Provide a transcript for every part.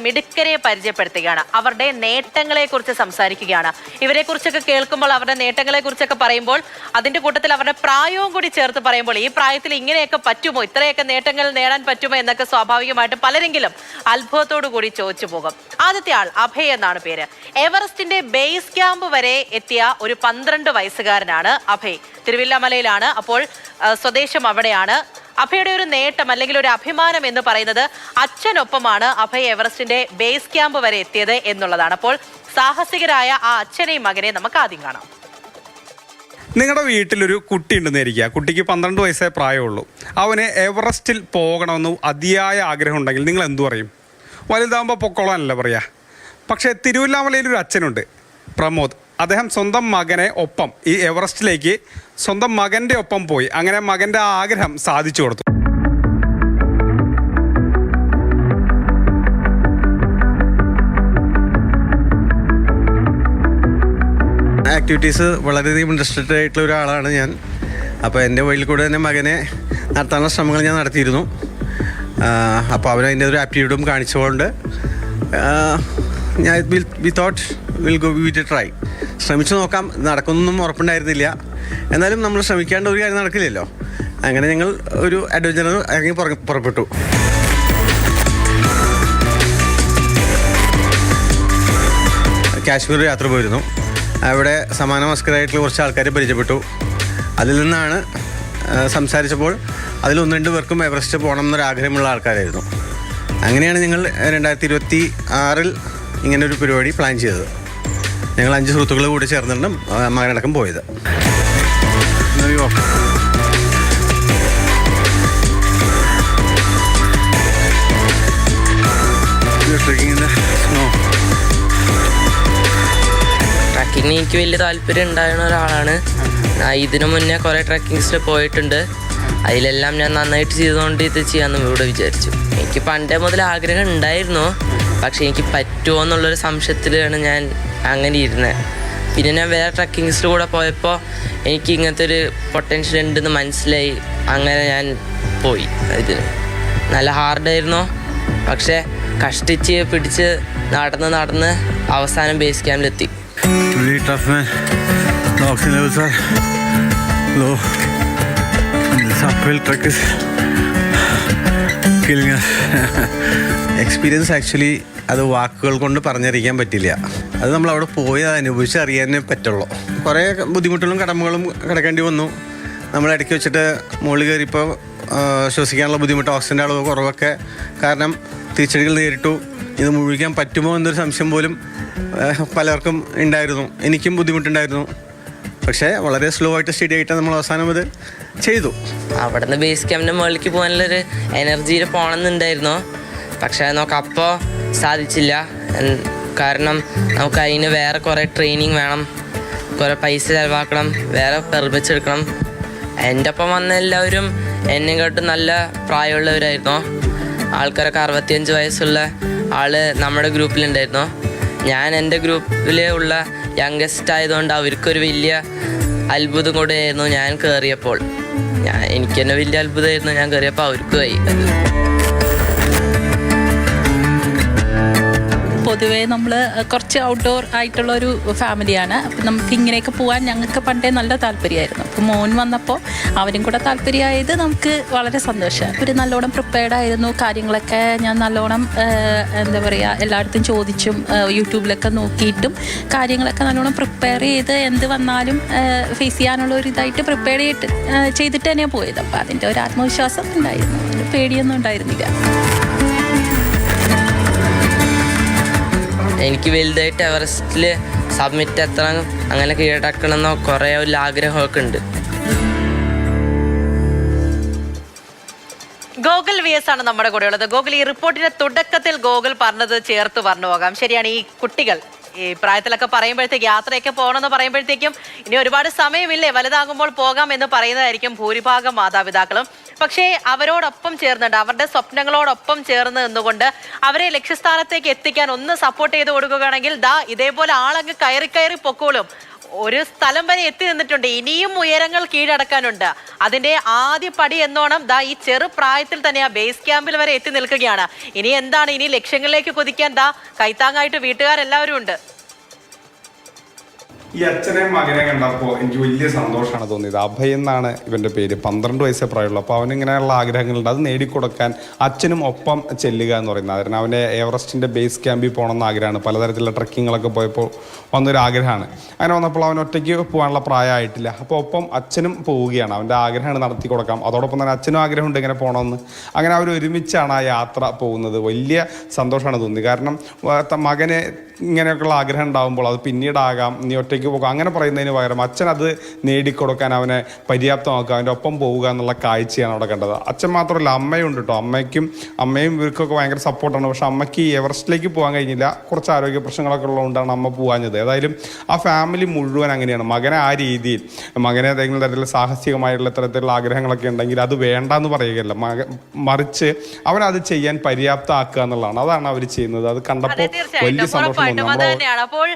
മിടുക്കരെ പരിചയപ്പെടുത്തുകയാണ്. അവരുടെ നേട്ടങ്ങളെ കുറിച്ച് സംസാരിക്കുകയാണ്. ഇവരെ കുറിച്ചൊക്കെ കേൾക്കുമ്പോൾ, അവരുടെ നേട്ടങ്ങളെ കുറിച്ചൊക്കെ പറയുമ്പോൾ, അതിന്റെ കൂട്ടത്തിൽ അവരുടെ പ്രായവും കൂടി ചേർത്ത് പറയുമ്പോൾ, ഈ പ്രായത്തിൽ ഇങ്ങനെയൊക്കെ പറ്റുമോ, ഇത്രയൊക്കെ നേട്ടങ്ങൾ നേടാൻ പറ്റുമോ എന്നൊക്കെ സ്വാഭാവികമായിട്ടും പലരെങ്കിലും അത്ഭുതത്തോടു കൂടി ചോദിച്ചു പോകും. ആദ്യത്തെ ആൾ അഭയ് എന്നാണ് പേര്. എവറസ്റ്റിന്റെ ബേസ് ക്യാമ്പ് വരെ എത്തിയ ഒരു 12 വയസ്സുകാരനാണ് അഭയ്. തിരുവില്ലാമലയിലാണ്. അപ്പോൾ സ്വദേശം അവിടെയാണ്. അഭയുടെ ഒരു നേട്ടം അല്ലെങ്കിൽ ഒരു അഭിമാനം എന്ന് പറയുന്നത് അച്ഛനൊപ്പമാണ് അഭയ് എവറസ്റ്റിന്റെ ബേസ് ക്യാമ്പ് വരെ എത്തിയത് എന്നുള്ളതാണ്. അപ്പോൾ സാഹസികരായ ആ അച്ഛനെയും മകനെ നമുക്ക് ആദ്യം കാണാം. നിങ്ങളുടെ വീട്ടിലൊരു കുട്ടി ഉണ്ടെന്നിരിക്കുക. കുട്ടിക്ക് 12 വയസ്സേ പ്രായമുള്ളൂ. അവന് എവറസ്റ്റിൽ പോകണമെന്ന് അതിയായ ആഗ്രഹം ഉണ്ടെങ്കിൽ നിങ്ങൾ എന്തു പറയും? വലുതാകുമ്പോൾ പൊക്കോളാനല്ല പറയുക. പക്ഷേ തിരുവല്ലാമലയിലൊരു അച്ഛനുണ്ട്, പ്രമോദ്. അദ്ദേഹം സ്വന്തം മകനെ ഒപ്പം ഈ എവറസ്റ്റിലേക്ക് സ്വന്തം മകൻ്റെ ഒപ്പം പോയി. അങ്ങനെ മകൻ്റെ ആഗ്രഹം സാധിച്ചു കൊടുത്തു. ആക്ടിവിറ്റീസ് വളരെയധികം ഇൻട്രസ്റ്റഡ് ആയിട്ടുള്ള ഒരാളാണ് ഞാൻ. അപ്പോൾ എൻ്റെ വഴിയിൽ കൂടെ തന്നെ മകനെ നടത്താനുള്ള ശ്രമങ്ങൾ ഞാൻ നടത്തിയിരുന്നു. അപ്പോൾ അവനതിൻ്റെ ഒരു ആപ്റ്റിറ്റ്യൂഡും കാണിച്ചുകൊണ്ട് ഞാൻ we thought will go with a try. ശ്രമിച്ചു നോക്കാം. നടക്കുന്നൊന്നും ഉറപ്പുണ്ടായിരുന്നില്ല. എന്നാലും നമ്മൾ ശ്രമിക്കാണ്ട് ഒരു കാര്യം നടക്കില്ലല്ലോ. അങ്ങനെ ഞങ്ങൾ ഒരു അഡ്വഞ്ചർ ഇറങ്ങി പുറപ്പെട്ടു. കാശ്മീർ യാത്ര പോയിരുന്നു. അവിടെ സമാനമസ്കരായിട്ടുള്ള കുറച്ച് ആൾക്കാരെ പരിചയപ്പെട്ടു. അതിൽ നിന്നാണ് സംസാരിച്ചപ്പോൾ അതിൽ 1-2 പേർക്കും എവറസ്റ്റ് പോകണം എന്നൊരാഗ്രഹമുള്ള ആൾക്കാരായിരുന്നു. അങ്ങനെയാണ് ഞങ്ങൾ 2026 ഇങ്ങനൊരു പരിപാടി പ്ലാൻ ചെയ്തത്. ഞങ്ങൾ 5 സുഹൃത്തുക്കൾ കൂടി ചേർന്നിട്ട് മകനടക്കം പോയത്. ട്രക്കിങ്ങിന് എനിക്ക് വലിയ താല്പര്യം ഉണ്ടായിരുന്ന ഒരാളാണ്. ഇതിനു മുന്നേ കുറേ ട്രക്കിങ്സിൽ പോയിട്ടുണ്ട്. അതിലെല്ലാം ഞാൻ നന്നായിട്ട് ചെയ്തുകൊണ്ട് ഇത് ചെയ്യാമെന്ന് ഇവിടെ വിചാരിച്ചു. എനിക്ക് പണ്ടേ മുതൽ ആഗ്രഹം ഉണ്ടായിരുന്നു. പക്ഷേ എനിക്ക് പറ്റുമോ എന്നുള്ളൊരു സംശയത്തിലാണ് ഞാൻ അങ്ങനെ ഇരുന്നത്. പിന്നെ ഞാൻ വേറെ ട്രക്കിങ്സിൽ കൂടെ പോയപ്പോൾ എനിക്ക് ഇങ്ങനത്തെ ഒരു പൊട്ടൻഷ്യൽ ഉണ്ടെന്ന് മനസ്സിലായി. അങ്ങനെ ഞാൻ പോയി. ഇതിന് നല്ല ഹാർഡായിരുന്നു. പക്ഷേ കഷ്ടിച്ച് പിടിച്ച് നടന്ന് അവസാനം ബേസ് ക്യാമ്പിലെത്തി. എക്സ്പീരിയൻസ് ആക്ച്വലി അത് വാക്കുകൾ കൊണ്ട് പറഞ്ഞറിയിക്കാൻ പറ്റില്ല. അത് നമ്മൾ അവിടെ പോയി അനുഭവിച്ച് അറിയാനേ പറ്റുള്ളൂ. കുറേ ബുദ്ധിമുട്ടുകളും കടമകളും കിടക്കേണ്ടി വന്നു. നമ്മൾ ഇടയ്ക്ക് വെച്ചിട്ട് മുകളിൽ കയറിയപ്പോൾ ശ്വസിക്കാനുള്ള ബുദ്ധിമുട്ട്, ഓക്സിജൻ്റെ അളവ് കുറവൊക്കെ കാരണം തിരിച്ചടികൾ നേരിട്ടു. ഇത് മുഴുവൻ പറ്റുമോ എന്നൊരു സംശയം പോലും പലർക്കും ഉണ്ടായിരുന്നു. എനിക്കും ബുദ്ധിമുട്ടുണ്ടായിരുന്നു. പക്ഷേ വളരെ സ്ലോ ആയിട്ട് സ്റ്റഡി ആയിട്ട് നമ്മൾ അവസാനം അത് ചെയ്തു. അവിടെ നിന്ന് ബേസ് ക്യാമ്പിൻ്റെ മുകളിലേക്ക് പോകാനുള്ളൊരു എനർജിയിൽ പോകണമെന്നുണ്ടായിരുന്നു. പക്ഷേ നമുക്കപ്പോൾ സാധിച്ചില്ല. കാരണം നമുക്ക് അതിന് വേറെ കുറേ ട്രെയിനിങ് വേണം, കുറേ പൈസ ചിലവാക്കണം, വേറെ പെർമിറ്റ്സ് എടുക്കണം. എൻ്റെ ഒപ്പം വന്ന എല്ലാവരും എന്നെക്കാട്ടും നല്ല പ്രായമുള്ളവരായിരുന്നു. ആൾക്കാരൊക്കെ 65 വയസ്സുള്ള ആൾ നമ്മുടെ ഗ്രൂപ്പിലുണ്ടായിരുന്നു. ഞാൻ എൻ്റെ ഗ്രൂപ്പിൽ ഉള്ള യങ്ങസ്റ്റ് ആയതുകൊണ്ട് അവർക്കൊരു വലിയ അത്ഭുതം കൂടെയായിരുന്നു ഞാൻ കയറിയപ്പോൾ. എനിക്ക് തന്നെ വലിയ അത്ഭുതമായിരുന്നു ഞാൻ കയറിയപ്പോൾ അവർക്കുമായി. പൊതുവേ നമ്മൾ കുറച്ച് ഔട്ട്ഡോർ ആയിട്ടുള്ള ഒരു ഫാമിലിയാണ്. അപ്പം നമുക്ക് ഇങ്ങനെയൊക്കെ പോകാൻ ഞങ്ങൾക്ക് പണ്ടേ നല്ല താല്പര്യമായിരുന്നു. അപ്പോൾ മോൻ വന്നപ്പോൾ അവനും കൂടെ താല്പര്യമായത് നമുക്ക് വളരെ സന്തോഷമാണ്. ഒരു നല്ലോണം പ്രിപ്പയർഡ് ആയിരുന്നു. കാര്യങ്ങളൊക്കെ ഞാൻ നല്ലോണം എന്താ പറയുക, എല്ലായിടത്തും ചോദിച്ചും യൂട്യൂബിലൊക്കെ നോക്കിയിട്ടും കാര്യങ്ങളൊക്കെ നല്ലോണം പ്രിപ്പയർ ചെയ്ത് എന്ത് വന്നാലും ഫേസ് ചെയ്യാനുള്ള ഒരു ഇതായിട്ട് പ്രിപ്പയർ ചെയ്തിട്ട് തന്നെയാണ് പോയത്. അപ്പോൾ അതിൻ്റെ ഒരു ആത്മവിശ്വാസം ഉണ്ടായിരുന്നു. പേടിയൊന്നും ഉണ്ടായിരുന്നില്ല. എനിക്ക് വലുതായിട്ട് എവറസ്റ്റിൽ സബ്മിറ്റ് എത്തണം, അങ്ങനെ കീഴടക്കണമെന്നോ കുറേ ഒരു ആഗ്രഹമൊക്കെ ഉണ്ട്. ഗോകുൽ VS ആണ് നമ്മുടെ കൂടെ ഉള്ളത്. ഗോകുൽ, ഈ റിപ്പോർട്ടിന്റെ തുടക്കത്തിൽ ഗോകുൽ പറഞ്ഞത് ചേർത്ത് പറഞ്ഞു പോകാം. ശരിയാണ്, ഈ കുട്ടികൾ ഈ പ്രായത്തിലൊക്കെ പറയുമ്പോഴത്തേക്ക് യാത്രയൊക്കെ പോകണമെന്ന് പറയുമ്പോഴത്തേക്കും ഇനി ഒരുപാട് സമയമില്ലേ, വലുതാകുമ്പോൾ പോകാം എന്ന് പറയുന്നതായിരിക്കും ഭൂരിഭാഗം മാതാപിതാക്കളും. പക്ഷേ അവരോടൊപ്പം ചേർന്നുണ്ട്, അവരുടെ സ്വപ്നങ്ങളോടൊപ്പം ചേർന്ന് നിന്നുകൊണ്ട് അവരെ ലക്ഷ്യസ്ഥാനത്തേക്ക് എത്തിക്കാൻ ഒന്ന് സപ്പോർട്ട് ചെയ്ത് കൊടുക്കുകയാണെങ്കിൽ ഇതേപോലെ ആളങ്ങ് കയറി പൊക്കോളും. ഒരു സ്ഥലം വരെ എത്തി നിന്നിട്ടുണ്ട്, ഇനിയും ഉയരങ്ങൾ കീഴടക്കാനുണ്ട്. അതിന്റെ ആദ്യ പടി എന്നോണം ദാ ഈ ചെറു പ്രായത്തിൽ തന്നെ ആ ബേസ് ക്യാമ്പിൽ വരെ എത്തി നിൽക്കുകയാണ്. ഇനി എന്താണ്, ഇനി ലക്ഷ്യങ്ങളിലേക്ക് കുതിക്കാൻ ദാ കൈത്താങ്ങായിട്ട് വീട്ടുകാരെല്ലാവരും ഉണ്ട്. ഈ അച്ഛനെയും മകനെ കണ്ടപ്പോൾ എനിക്ക് വലിയ സന്തോഷമാണ് തോന്നിയത്. അഭയ് എന്നാണ് ഇവൻ്റെ പേര്. 12 വയസ്സേ പ്രായമുള്ളൂ. അപ്പോൾ അവനിങ്ങനെയുള്ള ആഗ്രഹങ്ങളുണ്ട്. അത് നേടിക്കൊടുക്കാൻ അച്ഛനും ഒപ്പം ചെല്ലുക എന്ന് പറയുന്നത്. കാരണം അവന് എവറസ്റ്റിൻ്റെ ബേസ് ക്യാമ്പിൽ പോകണമെന്ന് ആഗ്രഹമാണ്. പലതരത്തിലുള്ള ട്രക്കിങ്ങുകളൊക്കെ പോയപ്പോൾ വന്നൊരു ആഗ്രഹമാണ്. അങ്ങനെ വന്നപ്പോൾ അവൻ ഒറ്റയ്ക്ക് പോകാനുള്ള പ്രായമായിട്ടില്ല. അപ്പോൾ ഒപ്പം അച്ഛനും പോവുകയാണ്. അവൻ്റെ ആഗ്രഹമാണ് നടത്തി കൊടുക്കാം. അതോടൊപ്പം തന്നെ അച്ഛനും ആഗ്രഹമുണ്ട് ഇങ്ങനെ പോകണമെന്ന്. അങ്ങനെ അവർ ഒരുമിച്ചാണ് ആ യാത്ര പോകുന്നത്. വലിയ സന്തോഷമാണ് തോന്നിയത്. കാരണം മകന് ഇങ്ങനെയൊക്കെയുള്ള ആഗ്രഹം ഉണ്ടാകുമ്പോൾ അത് പിന്നീടാകാം, നീ ഒറ്റയ്ക്ക് പോകുക അങ്ങനെ പറയുന്നതിന് പകരം അച്ഛൻ അത് നേടിക്കൊടുക്കാൻ അവനെ പര്യാപ്തമാക്കുക, അവൻ്റെ ഒപ്പം പോവുക എന്നുള്ള കാഴ്ചയാണ് അവിടെ കണ്ടത്. അച്ഛൻ മാത്രമല്ല, അമ്മയുണ്ട് കേട്ടോ. അമ്മയും ഇവർക്കൊക്കെ ഭയങ്കര സപ്പോർട്ടാണ്. പക്ഷെ അമ്മയ്ക്ക് ഈ എവറസ്റ്റിലേക്ക് പോകാൻ കഴിഞ്ഞില്ല. കുറച്ച് ആരോഗ്യ പ്രശ്നങ്ങളൊക്കെ ഉള്ളതുകൊണ്ടാണ് അമ്മ പോകാഞ്ഞത്. ഏതായാലും ആ ഫാമിലി മുഴുവൻ അങ്ങനെയാണ്. മകനെ ആ രീതിയിൽ, മകനെ ഏതെങ്കിലും തരത്തിലുള്ള സാഹസികമായിട്ടുള്ള തരത്തിലുള്ള ആഗ്രഹങ്ങളൊക്കെ ഉണ്ടെങ്കിൽ അത് വേണ്ടെന്ന് പറയുകയല്ല, മറിച്ച് അവനത് ചെയ്യാൻ പര്യാപ്തമാക്കുക എന്നുള്ളതാണ്. അതാണ് അവർ ചെയ്യുന്നത്. അത് കണ്ടപ്പോൾ വലിയ സന്തോഷം. അത് തന്നെയാണ്. അപ്പോൾ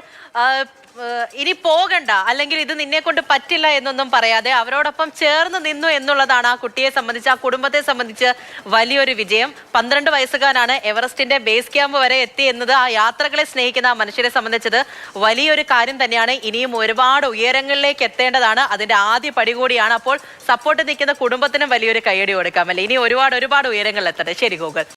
ഇനി പോകണ്ട, അല്ലെങ്കിൽ ഇത് നിന്നെ കൊണ്ട് പറ്റില്ല എന്നൊന്നും പറയാതെ അവരോടൊപ്പം ചേർന്ന് നിന്നു എന്നുള്ളതാണ് ആ കുട്ടിയെ സംബന്ധിച്ച്, ആ കുടുംബത്തെ സംബന്ധിച്ച് വലിയൊരു വിജയം. 12 വയസ്സുകാരനാണ് എവറസ്റ്റിന്റെ ബേസ് ക്യാമ്പ് വരെ എത്തി എന്നത് ആ യാത്രകളെ സ്നേഹിക്കുന്ന ആ മനുഷ്യരെ സംബന്ധിച്ചത് വലിയൊരു കാര്യം തന്നെയാണ്. ഇനിയും ഒരുപാട് ഉയരങ്ങളിലേക്ക് എത്തേണ്ടതാണ്. അതിന്റെ ആദ്യ പടി കൂടിയാണ്. അപ്പോൾ സപ്പോർട്ട് നിൽക്കുന്ന കുടുംബത്തിനും വലിയൊരു കയ്യടി കൊടുക്കാമല്ലേ. ഇനി ഒരുപാട് ഉയരങ്ങളിൽ എത്തട്ടെ. ശരി ഗൂഗിൾ.